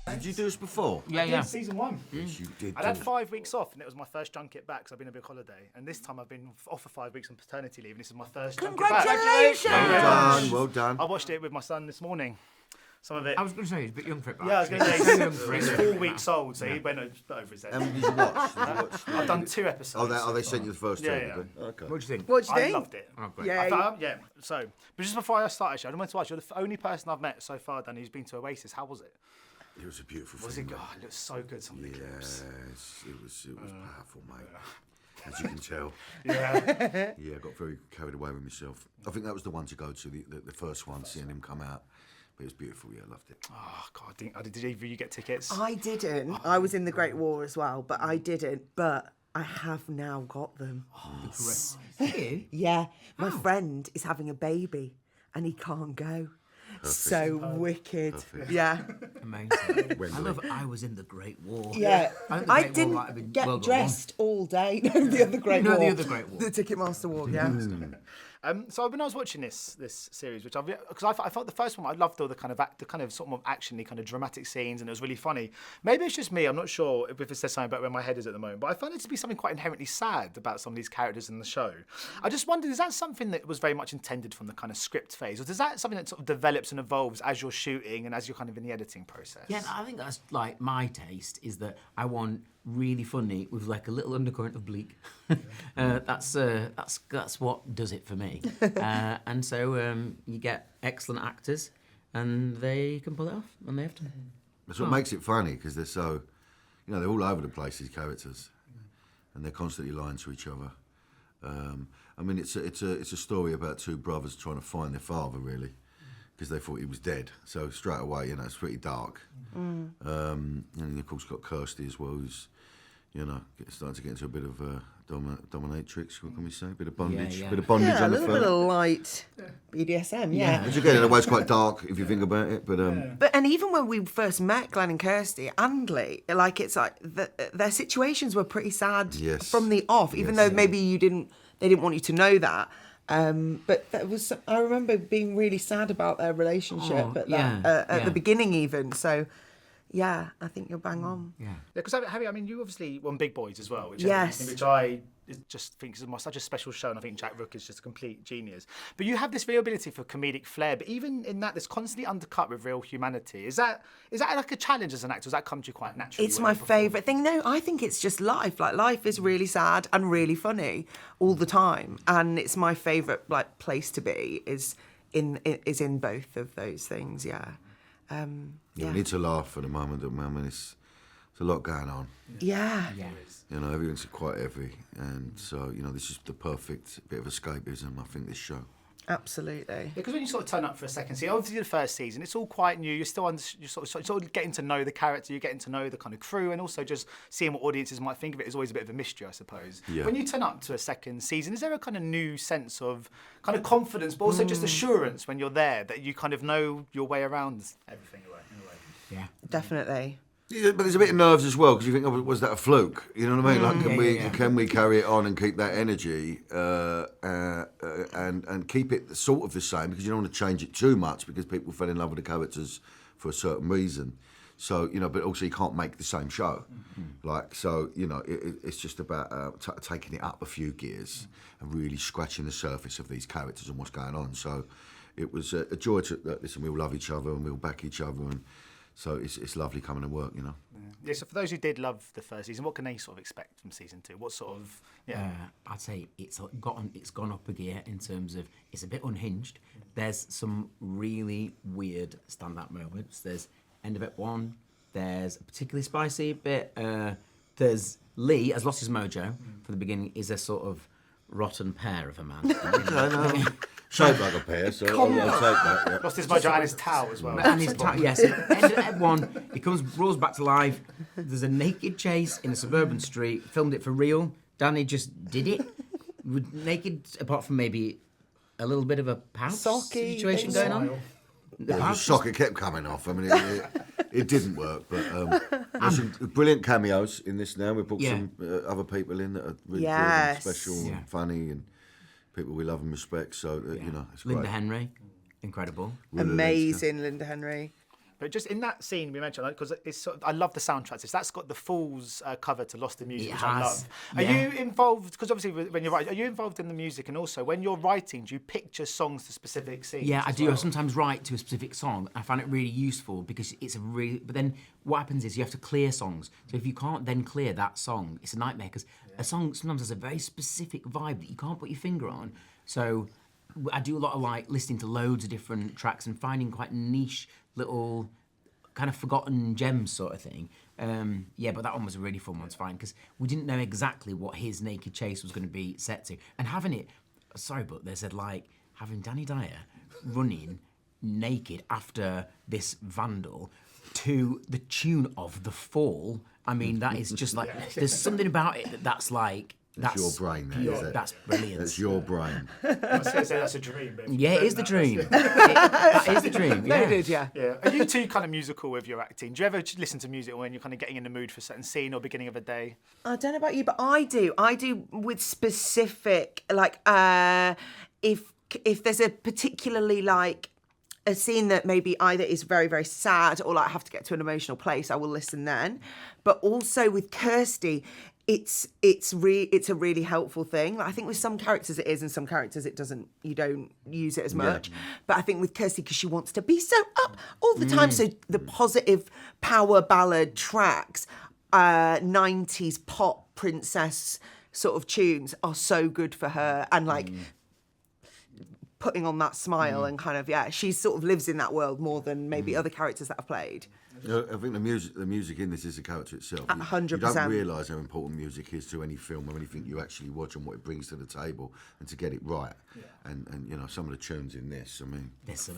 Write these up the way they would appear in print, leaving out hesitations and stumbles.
Did you do this before? Yeah. Season 1. Yes, you did. I'd had 5 weeks off, and it was my first junket back because I've been on a big holiday. And this time I've been off for 5 weeks on paternity leave, and this is my first junket back. Congratulations! Well done. I watched it with my son this morning. Some of it. I was going to say he's a bit young for it. Yeah, I was going to say he's 4 weeks old, so he went over his head. How many did you watch? I've done 2 episodes. Oh, they sent you the first two. Yeah. did they? Okay. What do you think? What do you I think? loved it. Oh, great. Yeah. So, but just before I start, actually, I wanted to ask you, you're the only person I've met so far, Danny, who's been to Oasis. How was it? It was a beautiful Was thing. it? God, it looked so good. Some of the clips. Yes, it was powerful, mate. As you can tell. Yeah. Yeah, I got very carried away with myself. I think that was the one to go to, the first one, seeing him come out. But it was beautiful, yeah, I loved it. Oh, God, did either of you get tickets? I didn't. I was in the Great War as well, but I didn't. But I have now got them. You? Yeah, my friend is having a baby and he can't go. So wicked. Perfect. Yeah. Amazing. Wembley. I love I was in the Great War. Yeah. I think the I Great War might have didn't been get World War dressed all day. No, the other Great No, War. the other Great War. The Ticketmaster War, yeah. So when I was watching this series, which because I felt the first one, I loved all the kind of sort of actiony, kind of dramatic scenes, and it was really funny. Maybe it's just me. I'm not sure if it says something about where my head is at the moment, but I found it to be something quite inherently sad about some of these characters in the show. I just wondered, is that something that was very much intended from the kind of script phase, or is that something that sort of develops and evolves as you're shooting and as you're kind of in the editing process? Yeah, I think that's like my taste is that I want really funny with like a little undercurrent of bleak. That's what does it for me. And so you get excellent actors, and they can pull it off when they have to. That's what makes it funny, because they're so, they're all over the place, these characters, and they're constantly lying to each other. I mean, it's a story about two brothers trying to find their father, really, because they thought he was dead. So straight away, it's pretty dark. And of course got Kirsty as well, who's, starting to get into a bit of dominatrix. What can we say? A bit of bondage, Yeah. bit of bondage Yeah, a on the little phone. bit of light BDSM, yeah. Which again, in a way, it's quite dark if you think about it. But And even when we first met Glenn and Kirsty and Lee, it's like their situations were pretty sad from the off, even though maybe they didn't want you to know that. But I remember being really sad about their relationship at the beginning, even. So, yeah, I think you're bang on. Yeah, because Harry, I mean, you obviously won Big Boys as well, which Yes. which I just think is such a special show, and I think Jack Rook is just a complete genius. But you have this real ability for comedic flair, but even in that, it's constantly undercut with real humanity. Is that like a challenge as an actor? Does that come to you quite naturally? It's my favourite thing. No, I think it's just life. Like, life is really sad and really funny all the time, and it's my favourite place to be is in both of those things. Yeah. we need to laugh at the moment. I mean, it's a lot going on. Yeah. Everything's quite heavy, and so this is the perfect bit of escapism. I think this show. Absolutely. Because when you sort of turn up for a second season, obviously the first season, it's all quite new. You're still you're sort of getting to know the character, you're getting to know the kind of crew, and also just seeing what audiences might think of it is always a bit of a mystery, I suppose. Yeah. When you turn up to a second season, is there a kind of new sense of kind of confidence, but also just assurance when you're there that you kind of know your way around everything in a way? Yeah. Definitely. Yeah, but there's a bit of nerves as well, because you think, was that a fluke? You know what I mean? Like, can we carry it on and keep that energy and keep it sort of the same, because you don't want to change it too much, because people fell in love with the characters for a certain reason. So, but also you can't make the same show. It's just about taking it up a few gears and really scratching the surface of these characters and what's going on. So it was a joy to listen. We all love each other and we all back each other, and so it's lovely coming to work, Yeah, so for those who did love the first season, what can they sort of expect from season 2? What sort of... I'd say it's gone up a gear in terms of it's a bit unhinged. There's some really weird standout moments. There's end of Ep 1. There's a particularly spicy bit. There's Lee has lost his mojo from the beginning. Is a sort of rotten pear of a man. Shaped like a pear, so I'll take that. Yeah. Lost his mojo and his towel as well. And his yes. End of Ep 1, he roars back to life. There's a naked chase in a suburban street. Filmed it for real. Danny just did it. Naked, apart from maybe a little bit of a pouch situation going on. The socket kept coming off. I mean, it didn't work, but there's some brilliant cameos in this now. We've brought some other people in that are really good and special and funny, and people we love and respect. So, it's great. Linda Henry, incredible. Amazing, Linda Henry. But just in that scene we mentioned, because it's sort of, I love the soundtracks. That's got the Fool's cover to Lost in Music, which I love. Are you involved? Because obviously when you're writing, are you involved in the music? And also when you're writing, do you picture songs to specific scenes? Yeah, I do. I sometimes write to a specific song. I find it really useful because it's a really. But then what happens is you have to clear songs. So if you can't then clear that song, it's a nightmare because a song sometimes has a very specific vibe that you can't put your finger on. So I do a lot of like listening to loads of different tracks and finding quite niche little kind of forgotten gems sort of thing. Yeah, but that one was a really fun one to find because we didn't know exactly what his naked chase was going to be set to. And having it, sorry, but they said like having Danny Dyer running naked after this vandal to the tune of The Fall. I mean, that is just like, there's something about it that's like, That's your brain, there, is it? That's brilliant. That's your brain. I was going to say that's a dream. But Yeah, it is the dream. That is the dream. No, Yeah. it did, yeah. Yeah. Are you two kind of musical with your acting? Do you ever listen to music when you're kind of getting in the mood for a certain scene or beginning of a day? I don't know about you, but I do. I do with specific, like, if there's a particularly like a scene that maybe either is very, very sad or like I have to get to an emotional place, I will listen then. But also with Kirsty, it's a really helpful thing. Like, I think with some characters it is, and some characters it doesn't. You don't use it as much. But I think with Kirsty, because she wants to be so up all the time, so the positive power ballad tracks, 90s pop princess sort of tunes are so good for her, and like putting on that smile and kind of she sort of lives in that world more than maybe other characters that I've played. I think the music in this is a character itself. 100%. You don't realise how important music is to any film or anything you actually watch and what it brings to the table, and to get it right. And you know, some of the tunes in this, I mean,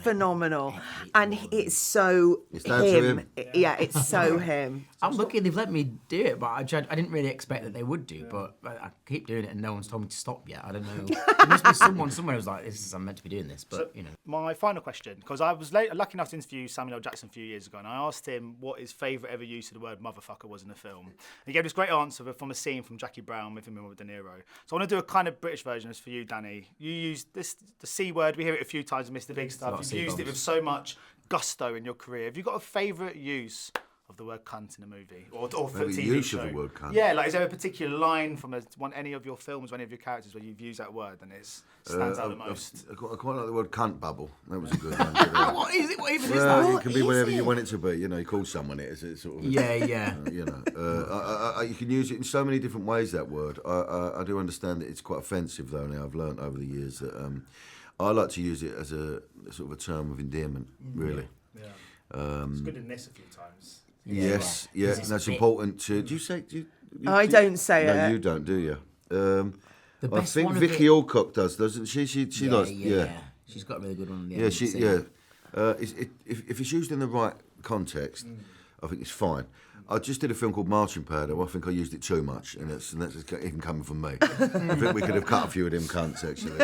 phenomenal, and it's so down to him. Yeah, it's so him. I'm lucky they've let me do it, but I didn't really expect that they would do. But I keep doing it, and no one's told me to stop yet. I don't know. There must be someone somewhere who's like, I'm meant to be doing this, but you know. My final question, because I was lucky enough to interview Samuel L. Jackson a few years ago, and I asked him what his favourite ever use of the word motherfucker was in a film. And he gave this great answer from a scene from Jackie Brown with him and with De Niro. So I want to do a kind of British version as for you, Danny. You used the C word. We hear it a few times in Mr Bigstuff. You've used it with so much gusto in your career. Have you got a favourite use of the word cunt in a movie or for a TV use show? of the word cunt. Yeah, like is there a particular line from any of your films, or any of your characters where you've used that word and it stands out the most? I quite like the word cunt bubble. That was a good one. What is it? What even is Well, that? it can be whatever you want it to be. You know, you call someone it. It's sort of. Yeah. You know, you can use it in so many different ways. That word. I do understand that it's quite offensive, though. Now I've learnt over the years that I like to use it as a sort of a term of endearment. Really. Yeah. It's good in this a few times. Yes, yeah, and that's important to. Do you say? I don't say it. No, you don't, do you? The I best think one of Vicky it- Alcock does, doesn't she? She does. Yeah. She's got a really good one. On the Yeah, end, she. so- Yeah. If it's used in the right context, I think it's fine. I just did a film called Marching Powder. I think I used it too much, and that's even coming from me. I think we could have cut a few of them cunts actually.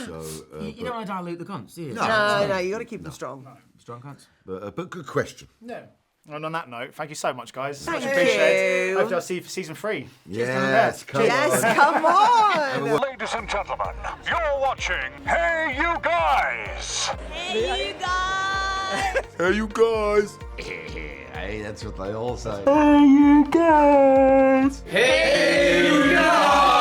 So, You don't want to dilute the cunts, do you? No, you got to keep them strong. Strong cunts. but good question. Yeah. And on that note, thank you so much, guys. Thank Much appreciated. you. Hopefully I'll see you for season 3. Yes, come Yes, on. come on. Ladies and gentlemen, you're watching Hey You Guys! Hey, you guys! Hey, you guys. Hey, that's what they all say. Hey, you guys. Hey, you guys!